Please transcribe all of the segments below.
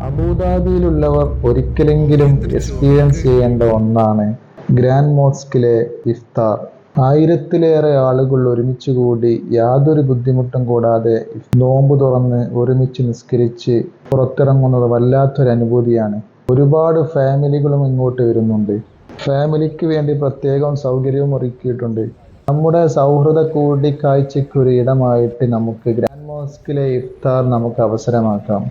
അബുദാബിയിലുള്ളവർ ഒരിക്കലെങ്കിലും എക്സ്പീരിയൻസ് ചെയ്യേണ്ട ഒന്നാണ് ഗ്രാൻഡ് മോസ്കിലെ ഇഫ്താർ. ആയിരത്തിലേറെ ആളുകൾ ഒരുമിച്ചുകൂടി യാതൊരു ബുദ്ധിമുട്ടും കൂടാതെ നോമ്പ് തുറന്ന് ഒരുമിച്ച് നിസ്കരിച്ച് പുറത്തിറങ്ങുന്നത് വല്ലാത്തൊരു അനുഭൂതിയാണ്. ഒരുപാട് ഫാമിലികളും ഇങ്ങോട്ട് വരുന്നുണ്ട്. ഫാമിലിക്ക് വേണ്ടി പ്രത്യേകം സൗകര്യവും ഒരുക്കിയിട്ടുണ്ട്. നമ്മുടെ സൗഹൃദ കൂടിക്കാഴ്ചയ്ക്ക് ഒരു ഇടമായിട്ട് നമുക്ക് ഗ്രാൻഡ് മോസ്കിലെ ഇഫ്താർ നമുക്ക് അവസരമാക്കാം.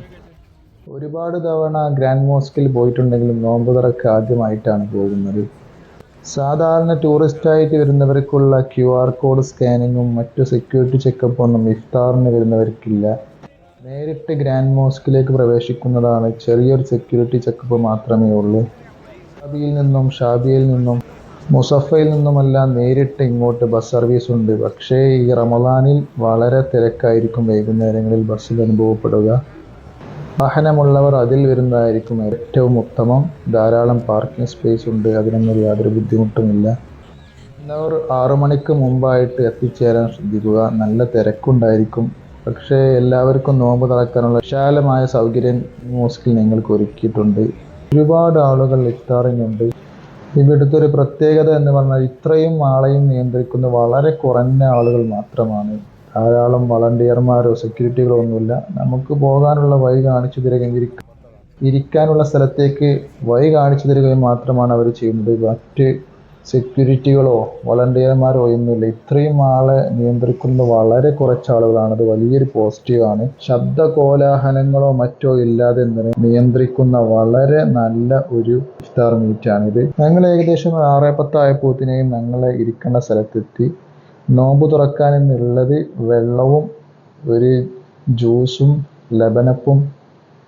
ഒരുപാട് തവണ ഗ്രാൻഡ് മോസ്കിൽ പോയിട്ടുണ്ടെങ്കിലും നോമ്പ് തുറക്ക് ആദ്യമായിട്ടാണ് പോകുന്നത്. സാധാരണ ടൂറിസ്റ്റായിട്ട് വരുന്നവർക്കുള്ള QR കോഡ് സ്കാനിങ്ങും മറ്റു സെക്യൂരിറ്റി ചെക്കപ്പ് ഒന്നും ഇഫ്താറിന് വരുന്നവർക്കില്ല. നേരിട്ട് ഗ്രാൻഡ് മോസ്കിലേക്ക് പ്രവേശിക്കുന്നതാണ്. ചെറിയൊരു സെക്യൂരിറ്റി ചെക്കപ്പ് മാത്രമേ ഉള്ളൂ. അബുദാബിയിൽ നിന്നും ഷാർജയിൽ നിന്നും മുസഫയിൽ നിന്നുമെല്ലാം നേരിട്ട് ഇങ്ങോട്ട് ബസ് സർവീസ് ഉണ്ട്. പക്ഷേ ഈ റമദാനിൽ വളരെ തിരക്കായിരിക്കും വൈകുന്നേരങ്ങളിൽ ബസ്സിൽ അനുഭവപ്പെടുക. വാഹനമുള്ളവർ അതിൽ വരുന്നതായിരിക്കും ഏറ്റവും ഉത്തമം. ധാരാളം പാർക്കിംഗ് സ്പേസ് ഉണ്ട്. അതിനൊന്നും യാതൊരു ബുദ്ധിമുട്ടുമില്ല. എല്ലാവർ 6 മണിക്ക് മുമ്പായിട്ട് എത്തിച്ചേരാൻ ശ്രദ്ധിക്കുക. നല്ല തിരക്കുണ്ടായിരിക്കും. പക്ഷേ എല്ലാവർക്കും നോമ്പ് തുറക്കാനുള്ള വിശാലമായ സൗകര്യം മോസ്കിൽ നിങ്ങൾക്ക് ഒരുക്കിയിട്ടുണ്ട്. ഒരുപാട് ആളുകൾ ഇഫ്താറിനുണ്ട്. ഇവിടുത്തെ ഒരു പ്രത്യേകത എന്ന് പറഞ്ഞാൽ ഇത്രയും ആളെയും നിയന്ത്രിക്കുന്ന വളരെ കുറഞ്ഞ ആളുകൾ മാത്രമാണ്. ധാരാളം വളണ്ടിയർമാരോ സെക്യൂരിറ്റികളോ ഒന്നുമില്ല. നമുക്ക് പോകാനുള്ള വഴി കാണിച്ചു തരികയും ഇരിക്കാനുള്ള സ്ഥലത്തേക്ക് വഴി കാണിച്ചു തരികയും മാത്രമാണ് അവർ ചെയ്യുന്നത്. മറ്റ് സെക്യൂരിറ്റികളോ വളണ്ടിയർമാരോ ഒന്നുമില്ല. ഇത്രയും ആളെ നിയന്ത്രിക്കുന്ന വളരെ കുറച്ച് ആളുകളാണ്. അത് വലിയൊരു പോസിറ്റീവാണ്. ശബ്ദ കോലാഹലങ്ങളോ മറ്റോ ഇല്ലാതെ നിയന്ത്രിക്കുന്ന വളരെ നല്ല ഒരു ഇഫ്താർ മീറ്റാണിത്. ഞങ്ങൾ ഏകദേശം 6:10 ആയപ്പോഴത്തേനും ഞങ്ങളെ ഇരിക്കേണ്ട സ്ഥലത്തെത്തി. നോമ്പ് തുറക്കാൻ എന്നുള്ളത് വെള്ളവും ഒരു ജ്യൂസും ലബനപ്പും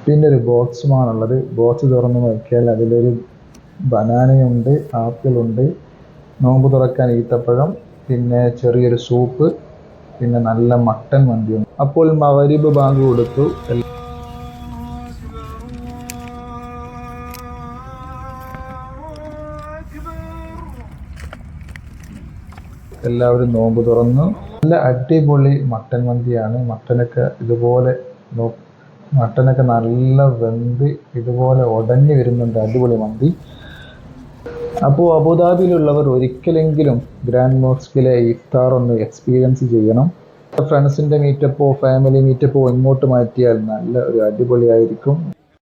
പിന്നെ ഒരു ബോക്സുമാണുള്ളത്. ബോക്സ് തുറന്ന് നോക്കിയാൽ അതിലൊരു ബനാനയുണ്ട്, ആപ്പിളുണ്ട്, നോമ്പ് തുറക്കാൻ ഈത്തപ്പഴം, പിന്നെ ചെറിയൊരു സൂപ്പ്, പിന്നെ നല്ല മട്ടൻ മന്തിയുണ്ട്. അപ്പോൾ മഗ്‌രിബ് ബാങ്ക് കൊടുത്തു. എല്ലാവരും നോമ്പ് തുറന്നു. നല്ല അടിപൊളി മട്ടൻ മന്തിയാണ്. മട്ടനൊക്കെ നല്ല വെന്ത് ഇതുപോലെ ഉടഞ്ഞു വരുന്നുണ്ട്. അടിപൊളി മന്തി. അപ്പോൾ അബുദാബിയിലുള്ളവർ ഒരിക്കലെങ്കിലും ഗ്രാൻഡ് മോസ്കിലെ ഇഫ്താർ ഒന്ന് എക്സ്പീരിയൻസ് ചെയ്യണം. ഫ്രണ്ട്സിൻ്റെ മീറ്റപ്പോ ഫാമിലി മീറ്റപ്പോ ഇങ്ങോട്ട് മാറ്റിയാൽ നല്ല ഒരു അടിപൊളിയായിരിക്കും.